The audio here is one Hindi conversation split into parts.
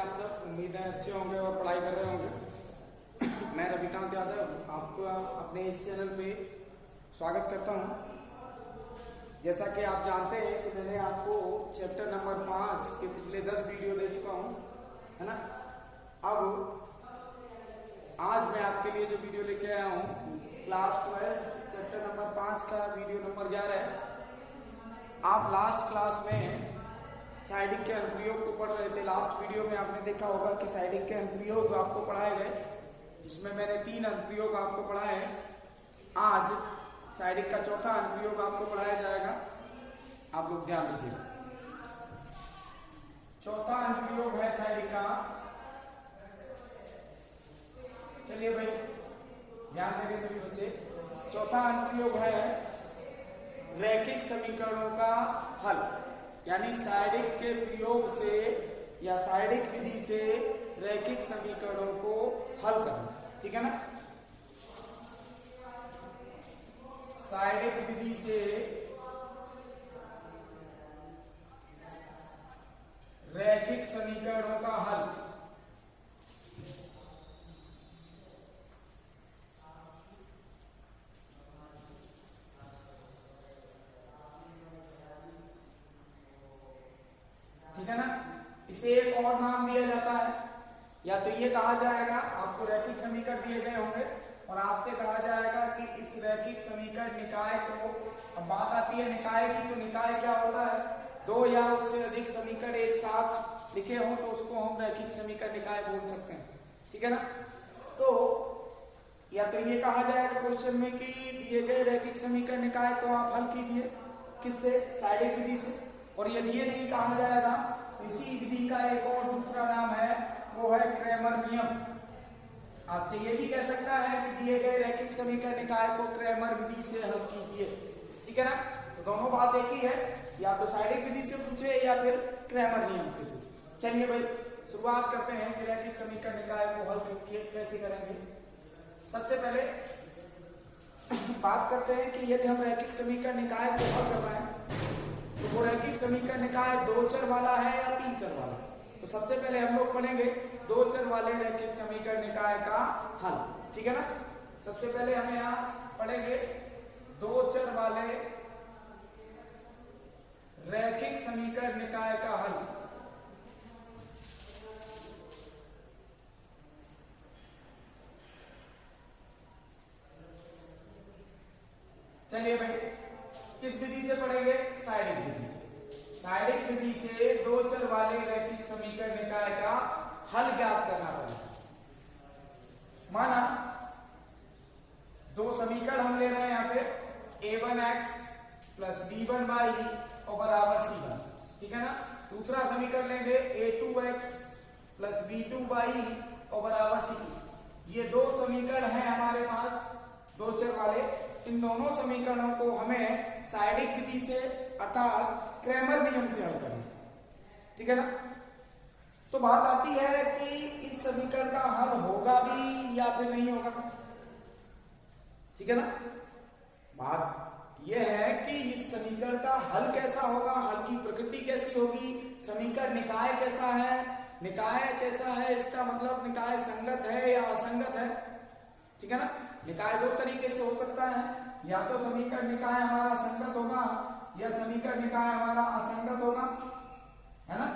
आप सब उम्मीद है अच्छे होंगे और पढ़ाई कर रहे होंगे। मैं रविकांत यादव आपको अपने इस चैनल पे स्वागत करता हूँ। जैसा कि आप जानते हैं कि मैंने आपको चैप्टर नंबर 5 के पिछले 10 वीडियो दे चुका हूँ, है ना। अब आज मैं आपके लिए जो वीडियो लेके आया हूँ क्लास 12 चैप्टर नंबर 5 का वीडियो नंबर 11 है। आप लास्ट क्लास में साइडिक के अनुप्रयोग को पढ़ रहे थे। लास्ट वीडियो में आपने देखा होगा कि साइडिक के अनुप्रयोग आपको पढ़ाए गए, जिसमें मैंने 3 अनुप्रयोग आपको पढ़ाए हैं। आज साइडिक का चौथा अनुप्रयोग आपको पढ़ाया जाएगा। आप लोग ध्यान दीजिए। चौथा अनुप्रयोग है साइडिक का, चलिए भाई ध्यान देंगे सभी बच्चे। चौथा अनुप्रयोग है रैखिक समीकरणों का हल, यानी साइडिक के प्रयोग से या साइडिक विधि से रैखिक समीकरणों को हल करना, ठीक है ना। साइडिक विधि से रैखिक समीकरणों का हल। ठीक है ना। इसे एक और नाम दिया जाता है, या तो ये कहा जाएगा, आपको रैखिक समीकरण दिए गए होंगे और आपसे कहा जाएगा कि इस रैखिक समीकरण निकाय को, अब बात आती है निकाय की, तो निकाय क्या होता है, 2 या उससे अधिक समीकरण एक साथ लिखे हों तो उसको हम रैखिक समीकरण निकाय बोल सकते हैं, ठीक है ना। तो या तो ये कहा जाएगा क्वेश्चन में कि दिए गए रैखिक समीकरण निकाय को आप हल कीजिए, किससे, साइडिक विधि से। और यदि ये नहीं कहा जाएगा, इसी विधि का एक और दूसरा नाम है, वो है क्रैमर नियम। आपसे ये भी कह सकता है कि दिए गए रैखिक समीकरण निकाय को क्रैमर विधि से हल कीजिए, ठीक है ना। तो दोनों बात एक ही है, या तो साइडिक विधि से पूछे या फिर क्रैमर नियम से पूछे। चलिए भाई शुरुआत करते हैं कि रैखिक समीकरण निकाय को हल कैसे करेंगे। सबसे पहले बात करते हैं कि यदि हम रैखिक समीकरण निकाय को हल कर रहे हैं तो वो रैखिक समीकरण निकाय 2 चर वाला है या 3 चर वाला। तो सबसे पहले हम लोग पढ़ेंगे 2 चर वाले रैखिक समीकरण निकाय का हल, ठीक है ना। सबसे पहले हम यहाँ पढ़ेंगे 2 चर वाले रैखिक समीकरण निकाय का हल। चलिए भाई किस विधि से पढ़ेंगे, साइडिक विधि से। साइडिक विधि से 2 चर वाले रैखिक समीकरण निकाय का हल ज्ञात करना पड़ेगा। माना 2 समीकरण हम ले रहे हैं यहाँ पे, a1x प्लस b1y और बराबर c1, ठीक है ना। दूसरा समीकरण लेंगे a2x प्लस b2y और बराबर c2। ये 2 समीकरण हैं हमारे पास 2 चर वाले। इन दोनों समीकरणों को हमें साइडिक विधि से अर्थात क्रैमर नियम से हल करना, ठीक है ना। तो बात आती है कि इस समीकरण का हल होगा भी या फिर नहीं होगा, ठीक है ना। बात यह है कि इस समीकरण का हल कैसा होगा, हल की प्रकृति कैसी होगी, समीकरण निकाय कैसा है, निकाय कैसा है, इसका मतलब निकाय संगत है या असंगत है, ठीक है ना। निकाय 2 तरीके से हो सकता है, या तो समीकरण निकाय हमारा संगत होगा या समीकरण निकाय हमारा असंगत होगा, है ना।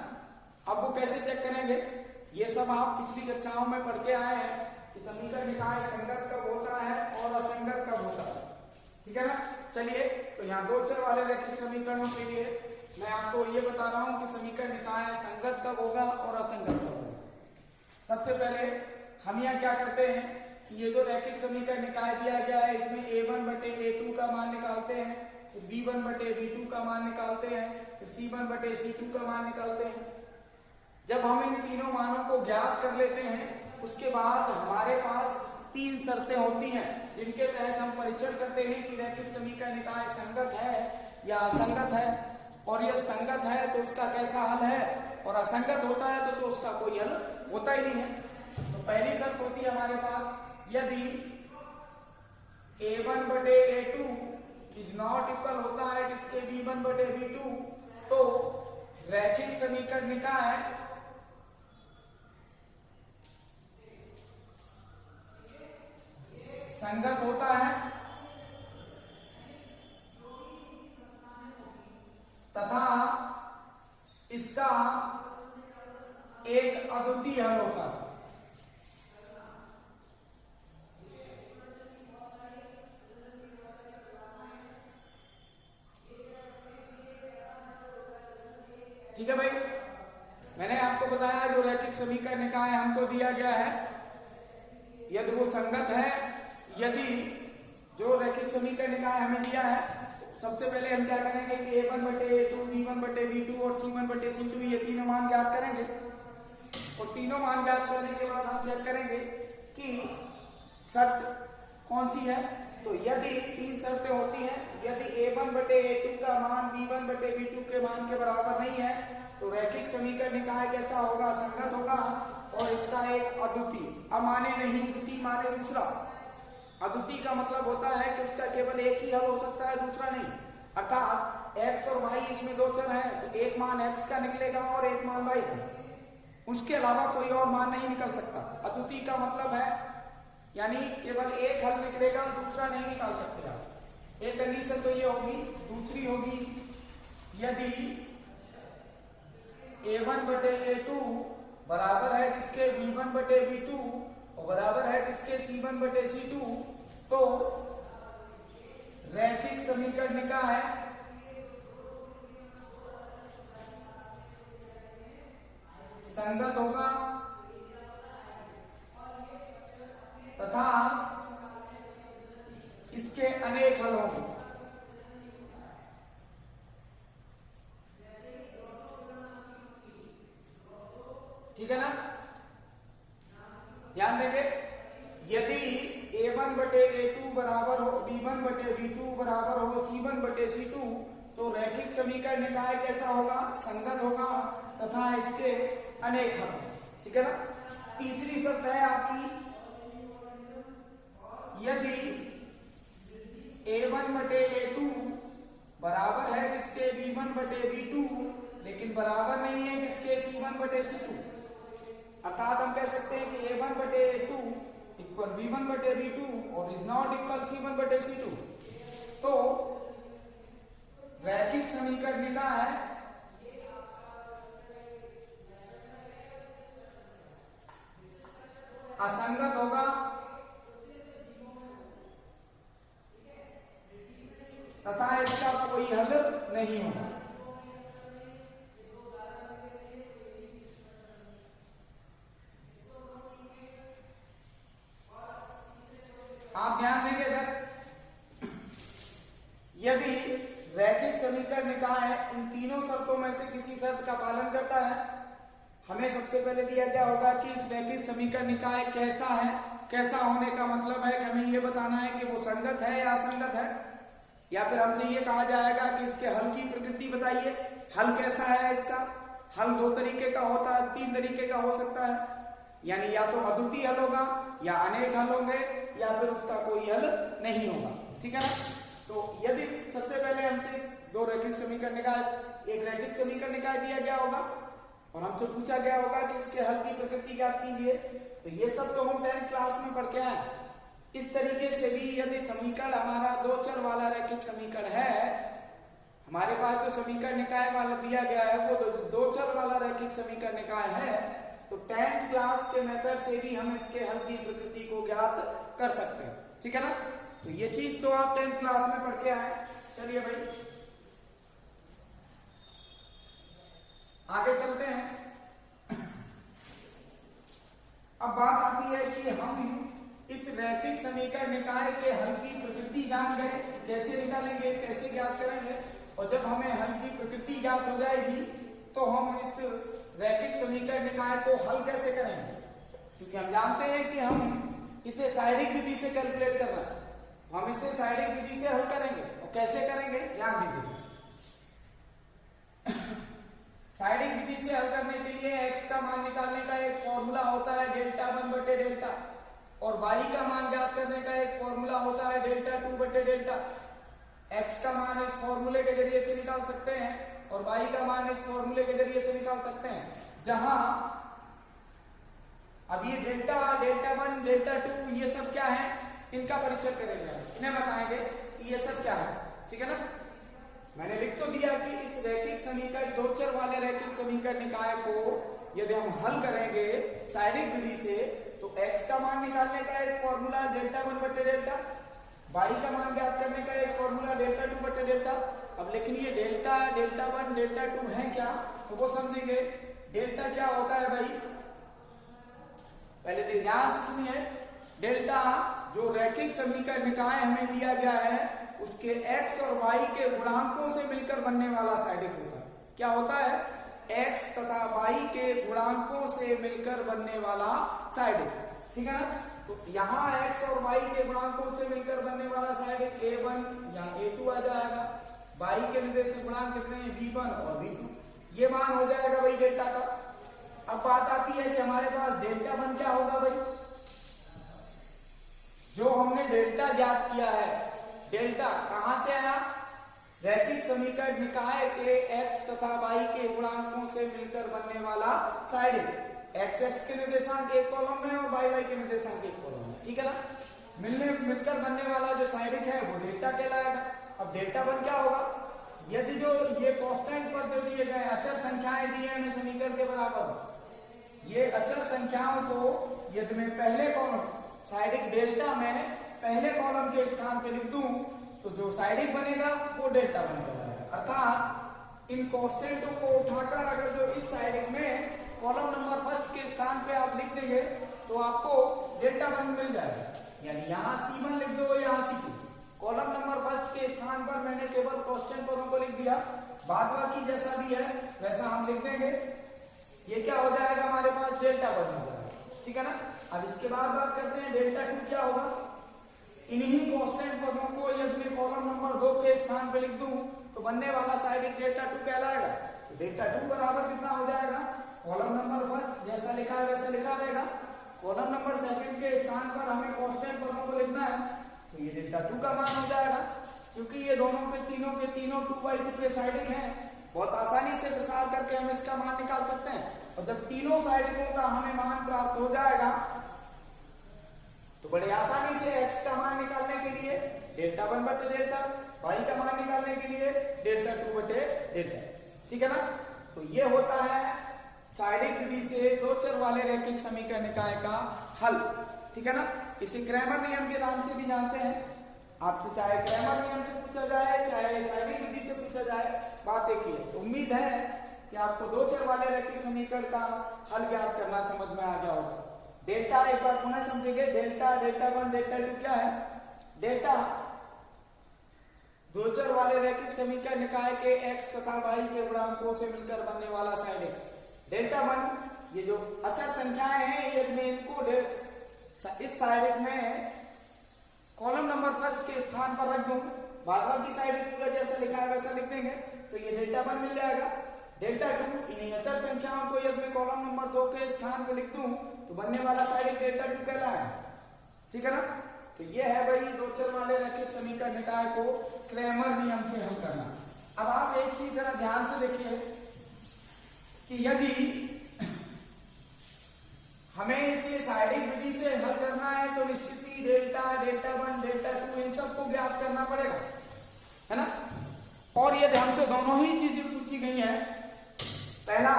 अब वो कैसे चेक करेंगे, ये सब आप पिछली कक्षाओं में पढ़ के आए हैं कि समीकरण निकाय संगत कब होता है और असंगत कब होता है, ठीक है ना। चलिए तो यहाँ 2 चर वाले रैखिक समीकरणों के लिए मैं आपको ये बता रहा हूं कि समीकरण निकाय संगत कब होगा और असंगत कब होगा। सबसे पहले हम यहाँ क्या करते हैं कि ये जो रैखिक समीकरण निकाय दिया गया है, इसमें a1 बटे a2 का मान निकालते हैं, फिर b1 बटे b2 का मान निकालते हैं, फिर c1 बटे c2 का मान निकालते हैं। जब हम इन तीनों मानों को ज्ञात कर लेते हैं, उसके बाद हमारे पास 3 शर्तें होती हैं जिनके तहत हम परीक्षण करते हैं कि रैखिक समीकरण निकाय संगत है या असंगत है। और यदि संगत है तो उसका कैसा हल है, और असंगत होता है तो उसका कोई हल होता ही नहीं है। तो पहली शर्त होती है हमारे पास, यदि a1 बटे a2 इज नॉट इक्वल होता है जिसके b1 बटे b2, तो रैखिक समीकरण निकाय संगत होता है तथा इसका एक अद्वितीय हल होता है। ठीक है भाई, मैंने आपको बताया जो रैखिक समीकरण निकाय हमको दिया गया है, यदि वो संगत है, यदि जो रैखिक समीकरण निकाय हमें दिया है, सबसे पहले हम क्या करेंगे कि a1/a2 b1/b2 और c1/c2 ये तीनों मान ज्ञात करेंगे। और तीनों मान ज्ञात करने के बाद हम चेक करेंगे कि शर्त कौन सी है। तो यदि तीन शर्तें होती हैं, यदि a1/a2 का मान b1/b2 के मान के बराबर नहीं है तो रैखिक समीकरण निकाय कैसा होगा, संगत होगा और इसका एक अद्वितीय, अमाने नहीं, द्वितीय माने दूसरा। अद्वितीय का मतलब होता है कि उसका केवल एक ही हल हो सकता है, दूसरा नहीं। अर्थात x और y इसमें दो चर हैं तो एक मान x का निकलेगा और एक मान y का, उसके अलावा कोई और मान नहीं निकल सकता। अद्वितीय का मतलब है यानी केवल एक हल निकलेगा, दूसरा नहीं निकाल सकते आप। एक कंडीशन तो ये होगी। दूसरी होगी यदि a1/a2 बराबर है किसके, b1/b2 और बराबर है किसके, c1/c2, तो रैखिक समीकरण निकाय संगत होगा तथा इसके अनेक हल होंगे। ठीक है ना, ध्यान देंगे। यदि a1/a2 बराबर हो, b1/b2 बराबर हो c1/c2 तो रैखिक समीकरण निकाय कैसा होगा, संगत होगा तथा इसके अनेक हल। ठीक है ना। तीसरी शर्त है आपकी, यदि a1/a2 बराबर है किसके, b1/b2 लेकिन बराबर नहीं है किसके, c1/c2। अर्थात हम कह सकते हैं कि a1/a2 इक्वल b1/b2 और इज नॉट इक्वल c1/c2। तो रैखिक समीकरण निकाय असंगत होगा तथा इसका कोई हल नहीं होगा। आप ध्यान देंगे इधर, यदि रैखिक समीकरण निकाय इन तीनों शर्तों में से किसी शर्त का पालन करता है, हमें सबसे पहले दिया क्या होगा कि इस रैखिक समीकरण निकाय कैसा है। कैसा होने का मतलब है कि हमें यह बताना है कि वो संगत है या असंगत है, या फिर हमसे ये कहा जाएगा कि इसके हल की प्रकृति बताइए, हल कैसा है इसका। हल दो तरीके का होता है, तीन तरीके का हो सकता है, यानी या तो अद्वितीय हल होगा या अनेक हल होंगे या फिर उसका कोई हल नहीं होगा। ठीक है ना। तो यदि सबसे पहले हमसे दो रैखिक समीकरण निकाय, एक रैखिक समीकरण निकाय दिया गया होगा और हमसे पूछा गया होगा कि इसके हल की प्रकृति ज्ञात कीजिए, तो ये सब तो हम 10th क्लास में पढ़ के आए। इस तरीके से भी यदि समीकरण हमारा दो चर वाला रैखिक समीकरण है, हमारे पास जो समीकरण निकाय वाला दिया गया है वो दो चर वाला रैखिक समीकरण निकाय है, तो 10th क्लास के मेथड से भी हम इसके हल की प्रकृति को ज्ञात कर सकते हैं। ठीक है ना। तो ये चीज तो आप 10th क्लास में पढ़ के आए। चलिए भाई आगे चलते हैं। अब बात आती है कि हम इस रैखिक समीकरण निकाय के हल की प्रकृति जान गए, कैसे निकालेंगे, कैसे ज्ञात करेंगे। और जब हमें हल की प्रकृति ज्ञात हो जाएगी तो हम इस रैखिक समीकरण निकाय को हल कैसे करेंगे, क्योंकि हम जानते हैं कि हम इसे साइडिक विधि से कैलकुलेट कर रहे हैं। हम इसे साइडिक विधि से हल करेंगे और कैसे करेंगे ध्यान दीजिए। साइडिक विधि से हल करने के लिए x का मान निकालने का एक फॉर्मूला होता है डेल्टा 1/डेल्टा, और y का मान ज्ञात करने का एक फॉर्मूला होता है डेल्टा 2/डेल्टा। x का मान इस फॉर्मूले के जरिए से निकाल सकते हैं और y का मान इस फॉर्मूले के जरिए से निकाल सकते हैं, जहां अब ये डेल्टा, डेल्टा 1, डेल्टा 2 ये सब क्या है, इनका परिचय करेंगे, इन्हें बताएंगे कि ये सब क्या है। ठीक है ना। मैंने लिख तो दिया कि इस रैखिक समीकरण, दो चर वाले रैखिक समीकरण निकाय को यदि हम हल करेंगे साइडिक विधि से, तो x का मान निकालने का एक फॉर्मूला डेल्टा 1 बटे डेल्टा, y का मान ज्ञात करने का एक फॉर्मूला डेल्टा 2 बटे डेल्टा। अब लिखनी है डेल्टा, डेल्टा 1, डेल्टा 2 है क्या, तो वो समझेंगे। डेल्टा क्या होता है भाई, पहले से ध्यान से सुनिए। डेल्टा जो रैखिक समीकरण निकाय हमें दिया गया है उसके x और y के गुणांकों से मिलकर बनने वाला साइडिक होता है। क्या होता है, x तथा y के गुणांकों से मिलकर बनने वाला साइडिक। ठीक है ना। तो यहाँ x और y के गुणांकों से मिलकर बनने वाला साइडिक a1 या a2 आ जाएगा। y के निर्देशांक गुणांक कितने हैं, b1 और b2, ये मान हो जाएगा भाई डेल्टा का। अब बात आती है कि हमारे पास डेल्टा 1 क्या होगा भाई, जो हमने डेल्टा ज्ञात किया है, डेल्टा कहां से आया, रैखिक समीकरण निकाय के x तथा y के गुणांकों से मिलकर बनने वाला साइडिक। x के निर्देशांक एक कॉलम में और y के निर्देशांक एक कॉलम में। ठीक है ना। मिलकर बनने वाला जो साइडिक है वो डेल्टा कहलाएगा। अब डेल्टा 1 क्या होगा, यदि जो ये कांस्टेंट पद दिए गए, अचर संख्याएं दी हैं समीकरण के बराबर, ये अचर संख्याओं को यदि मैं पहले कॉलम साइडिक डेल्टा में पहले कॉलम के स्थान पे लिख दूं, तो जो साइडिक बनेगा वो डेल्टा 1 कहलाएगा। अर्थात इन कांस्टेंटों को उठाकर अगर जो इस साइडिक में कॉलम नंबर फर्स्ट के स्थान पे आप लिख देंगे तो आपको डेल्टा 1 मिल जाएगा। यानी यहाँ C1 लिख दो, यहाँ C2, कॉलम नंबर फर्स्ट के स्थान पर मैंने केवल कांस्टेंट पदों को लिख दिया, बाद बाकी जैसा भी है वैसा हम लिख देंगे। ये क्या हो जाएगा, हमारे पास डेल्टा 1 हो जाएगा। ठीक है ना। अब इसके बाद बात करते हैं डेल्टा 2 क्या होगा। इन्हीं कांस्टेंट पदों को यदि मैं कॉलम नंबर 2 के स्थान पे लिख दूं तो बनने वाला साइडिक डेल्टा 2 कहलाएगा। तो डेल्टा 2 बराबर कितना हो जाएगा, कॉलम नंबर फर्स्ट जैसा लिखा है वैसा लिखा रहेगा, कॉलम नंबर सेकंड के स्थान पर हमें कांस्टेंट पदों को लिखना है, तो ये डेल्टा 2 का मान हो जाएगा। क्योंकि ये दोनों के तीनों 2/2 के साइडिक हैं, बहुत आसानी से प्रसार करके हम इसका मान निकाल सकते हैं। और जब तीनों साइडिकों का हमें मान प्राप्त हो जाएगा तो बड़े आसानी से x का मान निकालने के लिए डेल्टा 1 बटे डेल्टा, y का मान निकालने के लिए डेल्टा 2 बटे डेल्टा। ठीक है ना। तो ये होता है साइडिक विधि से दो चर वाले रैखिक समीकरण निकाय का हल। ठीक है ना। इसे क्रैमर नियम के नाम से भी जानते हैं। आपसे चाहे क्रैमर नियम से पूछा जाए चाहे साइडिक विधि से पूछा जाए, बात एक ही है। तो उम्मीद है कि आपको दो चर वाले रैखिक समीकरण का हल ज्ञात करना समझ में आ गया होगा। डेल्टा एक बार पुनः समझेंगे। डेल्टा, डेल्टा 1, डेल्टा 2 क्या है। डेल्टा दो चर वाले रैखिक समीकरण निकाय के x तथा y के गुणांकों से मिलकर बनने वाला साइडिक। डेल्टा 1 ये जो अचर संख्याएं हैं यदि मैं इनको इस साइडिक में कॉलम नंबर फर्स्ट के स्थान पर रख दूं, बाद की साइडिक पूरा जैसा लिखा है वैसा लिख देंगे, तो ये डेल्टा 1 मिल जाएगा। डेल्टा 2 इन्हीं अचर संख्याओं को यदि मैं कॉलम नंबर 2 के स्थान पर लिख दूं तो बनने वाला साइडिक डेल्टा 2 कहलाएगा। ठीक है ना। तो ये है भाई दो चर वाले रैखिक समीकरण निकाय को क्रैमर नियम से हल करना। अब आप एक चीज जरा ध्यान से देखिए कि यदि हमें इसे साइडिक विधि से हल करना है तो निश्चित ही डेल्टा, डेल्टा 1, डेल्टा 2 इन सबको ज्ञात करना पड़ेगा, है ना। और यदि हमसे दोनों ही चीजें पूछी गई हैं, पहला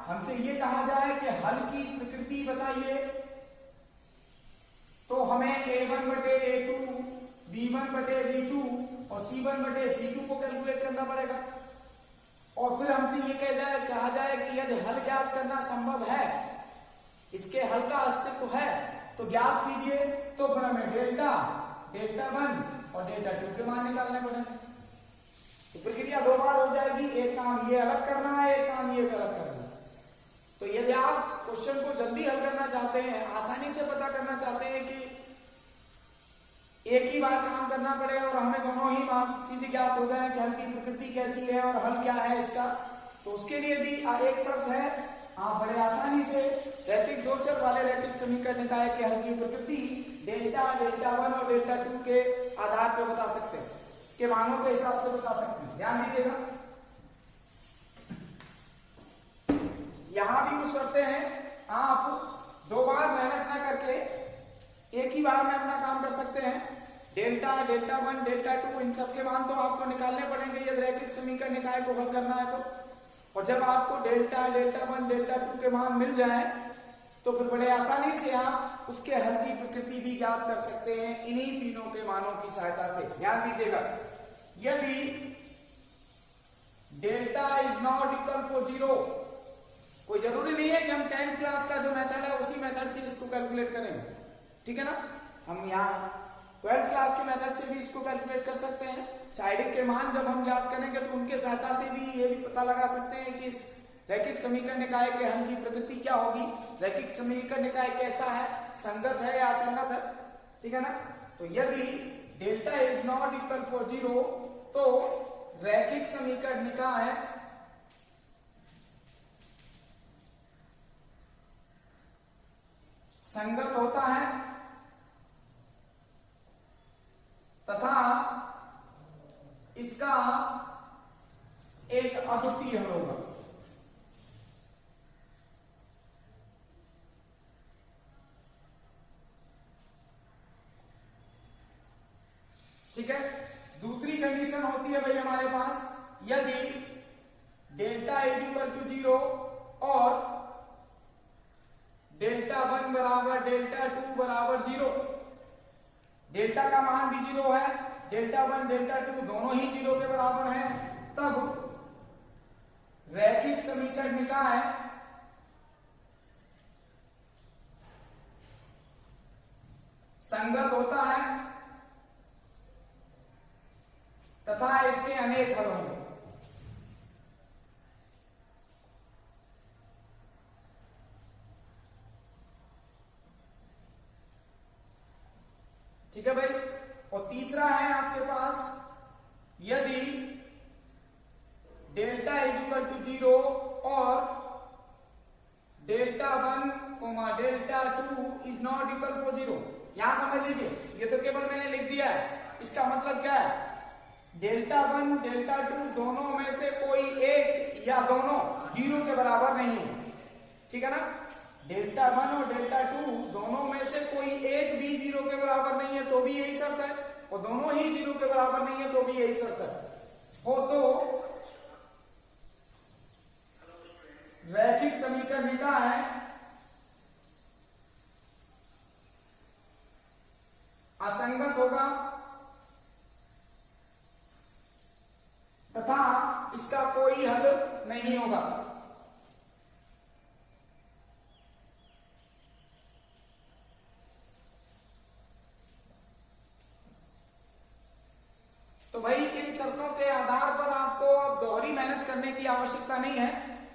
हमसे ये कहा जाए कि हल की प्रकृति बताइए, तो हमें a1 बटे a2, b1 बटे b2 और c1 बटे c2 को कैलकुलेट करना पड़ेगा। और फिर हमसे ये कहा जाए कि यदि हल ज्ञात करना संभव है, इसके हल का अस्तित्व है तो ज्ञात कीजिए, तो फिर हमें डेल्टा, डेल्टा 1 और डेल्टा 2 के मान निकालने पड़ेंगे। तो प्रक्रिया दो बार हो जाएगी, एक काम ये अलग करना है, एक काम ये अलग करना है। तो यदि आप क्वेश्चन को जल्दी हल करना चाहते हैं, आसानी से पता करना चाहते हैं कि एक ही बार काम करना पड़ेगा और हमें दोनों ही चीजें ज्ञात हो जाए कि हल की प्रकृति कैसी है और हल क्या है इसका, तो उसके लिए भी एक शर्त है, आप बड़े आसानी से रैखिक दो चर वाले रैखिक समीकरण निकाय के हल की प्रकृति डेल्टा, डेल्टा 1 और डेल्टा 2 के आधार पर बता सकते हैं, के मानों के हिसाब से बता सकते हैं। ध्यान दीजिएगा, यहां भी कुछ शर्तें हैं। आप दो बार मेहनत ना करके एक ही बार में अपना काम कर सकते हैं। Delta, delta one, delta two, इन सब के मान तो आपको निकालने पड़ेंगे यदि रैखिक समीकरण निकाय को हल करना है तो। और जब आपको delta, delta one, delta to के मान मिल जाए तो फिर बड़े आसानी से आप उसके हल की प्रकृति भी ज्ञात कर सकते हैं इन्हीं तीनों के मानों की सहायता से। ध्यान दीजिएगा, यदि delta is not equal for zero, कोई जरूरी नहीं है कि हम 10th क्लास का जो मेथड है उसी मेथड से इसको कैलकुलेट करें, ठीक है ना। हम यहाँ 12th क्लास के मेथड से भी इसको कैलकुलेट कर सकते हैं। साइडिक के मान जब हम ज्ञात करेंगे तो उनके सहायता से भी ये भी पता लगा सकते हैं कि इस रैखिक समीकरण निकाय के हल की प्रकृति क्या होगी, रैखिक समीकरण निकाय कैसा है, संगत है या असंगत है, ठीक है ना। तो यदि delta is not equal for zero तो रैखिक समीकरण निकाय संगत होता है तथा इसका एक अद्वितीय हल होगा। ठीक है, दूसरी कंडीशन होती है भाई हमारे पास, यदि delta is equal to zero और डेल्टा वन बराबर डेल्टा टू बराबर जीरो, डेल्टा का मान भी जीरो है, डेल्टा वन डेल्टा टू दोनों ही जीरो के बराबर हैं, तब रैखिक समीकरण निकाय संगत होता है तथा इसके अनेक हल होंगे। ठीक है भाई। और तीसरा है आपके पास, यदि delta is equal to zero और delta one comma delta two is not equal for zero. यहां समझ लीजिए, ये तो केवल मैंने लिख दिया है, इसका मतलब क्या है, डेल्टा वन डेल्टा टू दोनों में से कोई एक या दोनों जीरो के बराबर नहीं है, ठीक है ना। डेल्टा वन और डेल्टा टू दोनों में से कोई एक भी जीरो के बराबर नहीं है तो भी यही शर्त है, और दोनों ही जीरो के बराबर नहीं है तो भी यही शर्त है हो तो रैखिक समीकरण निकाय असंगत होगा तथा इसका कोई हल नहीं होगा। तो भाई इन शर्तों के आधार पर आपको अब दोहरी मेहनत करने की आवश्यकता नहीं है,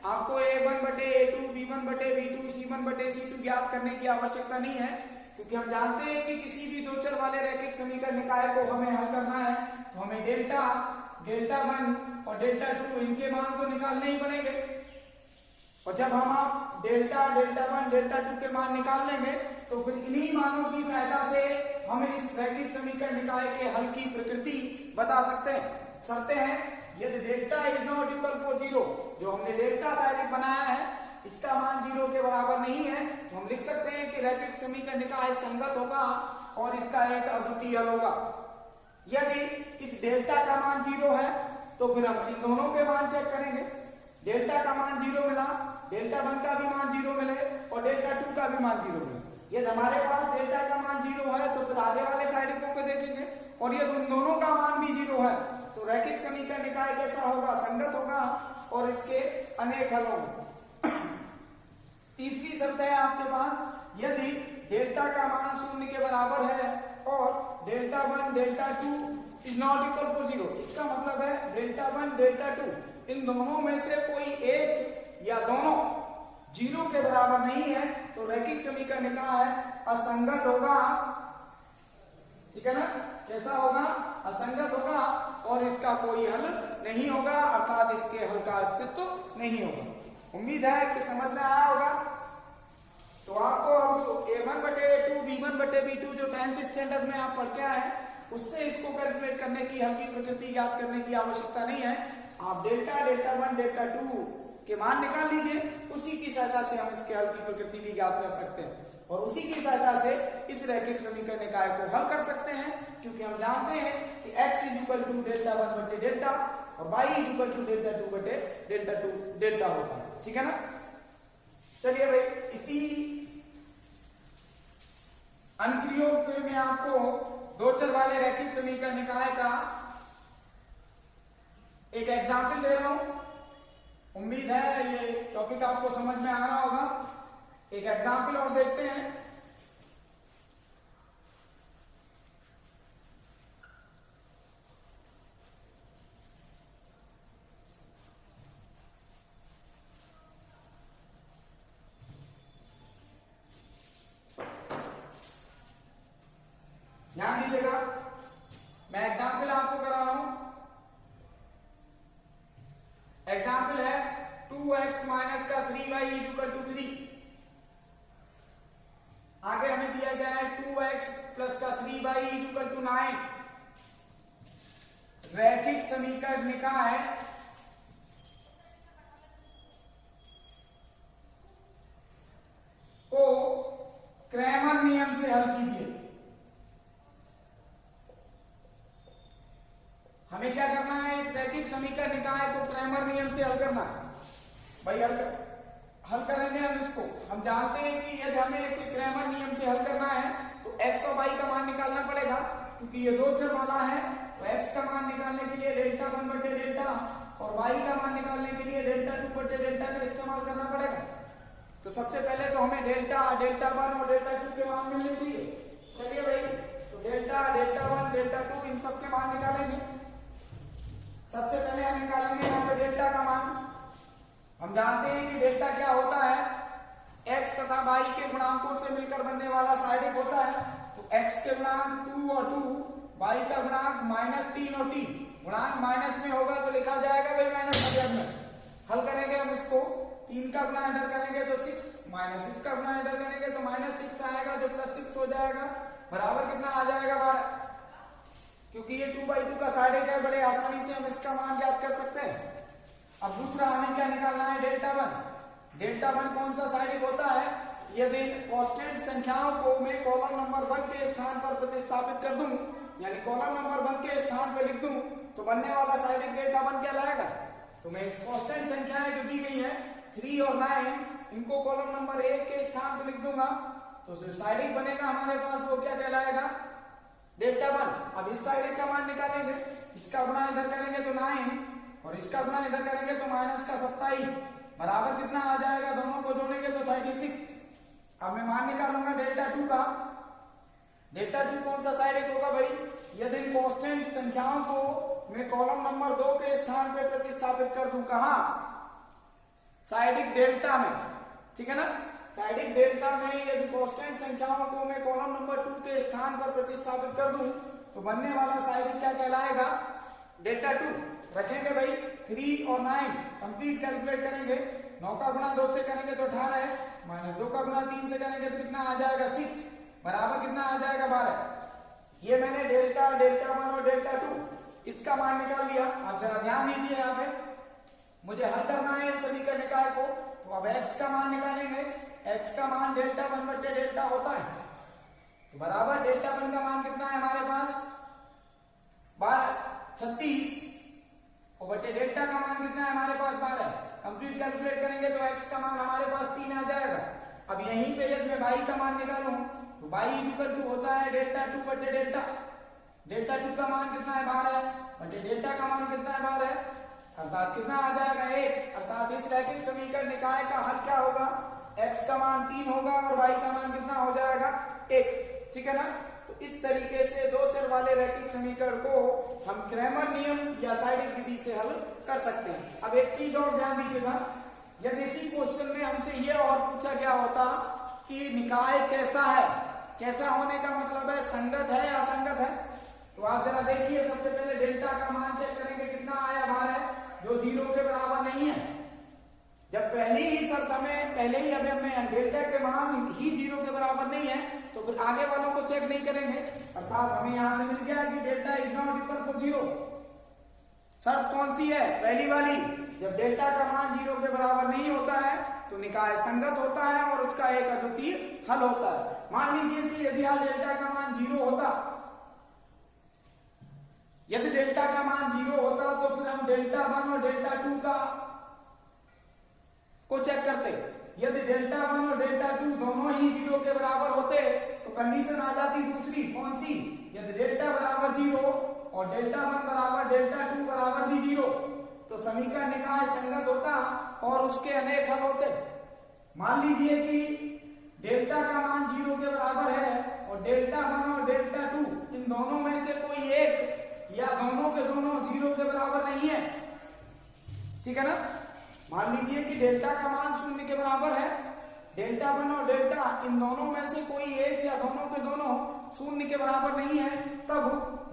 आपको a1 बटे a2, b1 बटे b2, c1 बटे c2 ज्ञात करने की आवश्यकता नहीं है, क्योंकि हम जानते हैं कि किसी भी दो चर वाले रैखिक समीकरण निकाय को हमें हल करना है तो हमें डेल्टा, डेल्टा वन और डेल्टा टू इनके मान तो निकालने ही पड़ेंगे। और जब हम आप delta, delta one, delta to के मान निकाल लेंगे तो फिर इन्हीं मानों की सहायता से हम इस रैखिक समीकरण निकाय के हल की प्रकृति बता सकते हैं। शर्तें हैं, यदि delta is not equal for zero, जो हमने डेल्टा साइडिक बनाया है इसका मान जीरो के बराबर नहीं है, तो हम लिख सकते हैं कि रैखिक समीकरण निकाय संगत होगा और इसका एक अद्वितीय हल होगा। यदि इस डेल्टा का मान जीरो है तो फिर हम इन दोनों के मान चेक करेंगे, डेल्टा का मान जीरो मिला, डेल्टा वन का भी मान जीरो मिले और डेल्टा टू का भी मान जीरो मिले। यदि हमारे पास डेल्टा का मान जीरो है तो फिर आगे वाले साइडिकों को देखेंगे, और यदि उन दोनों का मान भी जीरो है तो रैखिक समीकरण निकाय कैसा होगा, संगत होगा और इसके अनेक हल होंगे। तीसरी शर्त है आपके पास, यदि डेल्टा का मान शून्य के बराबर है और delta one delta two is not equal for zero, इसका मतलब है डेल्टा वन डेल्टा टू इन दोनों में से कोई एक या दोनों जीरो के बराबर नहीं है तो रैखिक समीकरण निकाय असंगत होगा, ठीक है ना। कैसा होगा, असंगत होगा और इसका कोई हल नहीं होगा, अर्थात इसके हल का अस्तित्व नहीं होगा। उम्मीद है कि समझ में आया होगा। तो आपको अब a1 बटे a2, b1 बटे b2 जो 10th स्टैंडर्ड में आप पढ़ के आए हैं उससे इसको कैलकुलेट करने की, हल की प्रकृति ज्ञात करने की आवश्यकता नहीं है। आप delta, delta one, delta to के मान निकाल लीजिए, उसी की सहायता से हम इसके हल की प्रकृति भी ज्ञात कर सकते हैं। और उसी की सहायता से इस रैखिक समीकरण निकाय को हल कर सकते हैं, क्योंकि हम जानते हैं कि x = डेल्टा 1 बटे डेल्टा और y = डेल्टा 2 बटे डेल्टा 2 डेल्टा होता है। ठीक है ना। चलिए भाई, इसी अनुप्रयोग में आपको दो चर वाले रैखिक समीकरण निकाय का एक एग्जाम्पल दे रहा हूं। उम्मीद है ये टॉपिक आपको समझ में आ रहा होगा। एक एग्जाम्पल और देखते हैं। ध्यान दीजिएगा, मैं एग्जाम्पल आपको करा रहा हूं। एग्जाम्पल है 2x माइनस का 3y = 3। आगे हमें दिया गया है 2x प्लस का 3y = 9। रैखिक समीकरण निकाय को क्रैमर नियम से हल कीजिए। हमें क्या करना है, इस रैखिक समीकरण निकाय को क्रैमर नियम से हल करना है। भाई हल करेंगे हम इसको। हम जानते हैं कि यदि हमें इसे क्रैमर नियम से हल करना है तो x और y का मान निकालना पड़ेगा, क्योंकि ये दो चर वाला है। तो x का मान निकालने के लिए डेल्टा 1 बटे डेल्टा और y का मान निकालने के लिए डेल्टा 2 बटे डेल्टा का इस्तेमाल करना पड़ेगा। तो सबसे पहले तो हमें डेल्टा 1 और डेल्टा 2 के मान मिलने चाहिए। चलिए भाई, तो डेल्टा 1 डेल्टा 2 इन सब के मान निकालेंगे। सबसे पहले हम निकालेंगे यहाँ पे डेल्टा का मान। हम जानते हैं कि डेल्टा क्या होता है, x तथा y के गुणांकों से मिलकर बनने वाला साइडिक होता है। तो x के गुणांक 2 और 2, y का गुणांक -3 और 3। गुणांक माइनस में होगा तो लिखा जाएगा भाई माइनस मध्य में। हल करेंगे हम इसको, 3 का गुणा इधर करेंगे तो 6, माइनस 6 का गुणा इधर करेंगे तो -6 आएगा, जो +6 हो जाएगा, बराबर कितना आ जाएगा 12। क्योंकि ये 2/2 का साइडिक है, बड़े आसानी से हम इसका मान ज्ञात कर सकते हैं। अब दूसरा हमें क्या निकालना है, डेल्टा 1। डेल्टा 1 कौन सा साइडिक होता है, यदि कांस्टेंट संख्याओं को मैं कॉलम नंबर 1 के स्थान पर प्रतिस्थापित कर दूं, यानी कॉलम नंबर 1 के स्थान पर लिख दूं, तो बनने वाला साइडिक डेल्टा 1 कहलाएगा। तो मैं इस कांस्टेंट संख्याएं जो दी गई है 3 और 9, इनको कॉलम नंबर 1 के स्थान पर लिख दूंगा, तो जो साइडिक बनेगा हमारे पास वो क्या कहलाएगा, डेल्टा 1। अब इस साइडिक का मान निकालेंगे, इसका गुणा इधर करेंगे तो 9 और इसका गुणा इधर करेंगे तो -27, बराबर कितना आ जाएगा, दोनों को जोड़ेंगे तो 36। अब मैं मान निकालूंगा डेल्टा 2 का। डेल्टा 2 कौन सा साइडिक होगा भाई, यदि इन कांस्टेंट संख्याओं को मैं कॉलम नंबर 2 के स्थान पर प्रतिस्थापित कर दूं, कहां, साइडिक डेल्टा में। ठीक है ना। साइडिक डेल्टा में यदि कांस्टेंट संख्याओं को मैं कॉलम नंबर 2 के स्थान पर प्रतिस्थापित कर दूं, तो बनने वाला साइडिक क्या कहलाएगा, डेल्टा 2। रखेंगे भाई 3 और 9, कंप्लीट कैलकुलेट करेंगे। 9 का गुणा 2 से करेंगे तो 18 है, -2 का गुणा 3 से करेंगे तो कितना आ जाएगा 6, बराबर कितना आ जाएगा 12। ये मैंने डेल्टा 1 और डेल्टा 2 इसका मान निकाल लिया। आप जरा ध्यान दीजिए, यहाँ पे मुझे हल करना है इन समीकरण निकाय को। तो अब x का मान निकालेंगे। x का मान डेल्टा 1 बटे डेल्टा होता है, तो बराबर डेल्टा 1 का मान कितना है हमारे पास 36 और बटे डेल्टा का मान कितना है हमारे पास 12। कंप्लीट कैलकुलेट करेंगे तो x का मान हमारे पास 3 आ जाएगा। अब यहीं पे यदि मैं y का मान निकालूं तो y = होता है डेल्टा 2 बटे डेल्टा। डेल्टा 2 का मान कितना है 12 बटे डेल्टा का मान कितना है 12, अर्थात कितना आ जाएगा 1। अर्थात इस रैखिक समीकरण निकाय का हल क्या होगा, x का मान 3 होगा और y का मान कितना हो जाएगा 1। ठीक है ना। तो इस तरीके से दो चर वाले रैखिक समीकरण को हम क्रैमर नियम या साइडिक विधि से हल कर सकते हैं। अब एक चीज और ध्यान दीजिएगा, यदि इसी क्वेश्चन में हमसे ये और पूछा गया होता कि निकाय कैसा है, कैसा होने का मतलब है संगत है या असंगत है, तो आप जरा देखिए। सबसे पहले डेल्टा का मान चेक करेंगे, कितना आया 12, जो 0 के बराबर नहीं है। जब पहली ही शर्त हमें पहले ही हमें डेल्टा के मान ही 0 के बराबर नहीं है, तो फिर आगे वालों को चेक नहीं करेंगे। अर्थात हमें यहां से मिल गया कि delta is not equal to 0। शर्त कौन सी है, पहली वाली, जब डेल्टा का मान 0 के बराबर नहीं होता है तो निकाय संगत होता है और उसका एक अद्वितीय हल होता है। मान लीजिए कि यदि यहाँ डेल्टा का मान 0 होता, यदि डेल्टा का मान 0 होता तो फिर हम डेल्टा 1 और डेल्टा 2 को चेक करते। यदि डेल्टा 1 और डेल्टा 2 दोनों ही 0 के बराबर होते तो कंडीशन आ जाती दूसरी, कौन सी? यदि डेल्टा बराबर 0 और डेल्टा 1 बराबर डेल्टा 2 बराबर भी 0 तो समीकरण निकाय संगत होता और उसके अनेक हल होते। मान लीजिए कि डेल्टा का मान 0 के बराबर है और डेल्टा 1 और डेल्टा 2 इन दोनों में से कोई एक या दोनों के दोनों 0 के बराबर नहीं है, ठीक है ना। मान लीजिए कि डेल्टा का मान 0 के बराबर है, डेल्टा 1 और डेल्टा इन दोनों में से कोई एक या दोनों के दोनों 0 के बराबर नहीं है, तब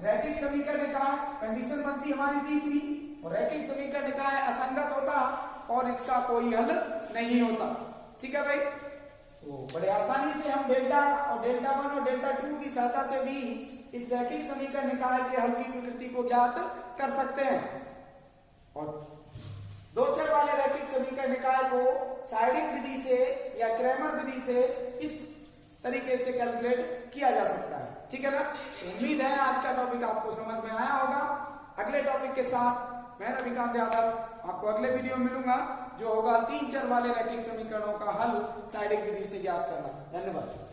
रैखिक समीकरण निकाय कंडीशन बनती हमारी तीसरी, और रैखिक समीकरण निकाय असंगत होता और इसका कोई हल नहीं होता। ठीक है भाई, तो बड़े आसानी से हम डेल्टा और डेल्टा 1 और डेल्टा 2 की सहायता से भी इस रैखिक समीकरण निकाय के हल की प्रकृति को ज्ञात कर सकते हैं। और दो चर वाले रैखिक समीकरण निकाय को साइडिंग विधि से या क्रैमर विधि से इस तरीके से कैलकुलेट किया जा सकता है। ठीक है ना। उम्मीद है आज का टॉपिक आपको समझ में आया होगा। अगले टॉपिक के साथ मैं रविकांत यादव आपको अगले वीडियो में मिलूंगा, जो होगा 3 चर वाले रैखिक समीकरणों का हल साइडिंग विधि से ज्ञात करना। धन्यवाद।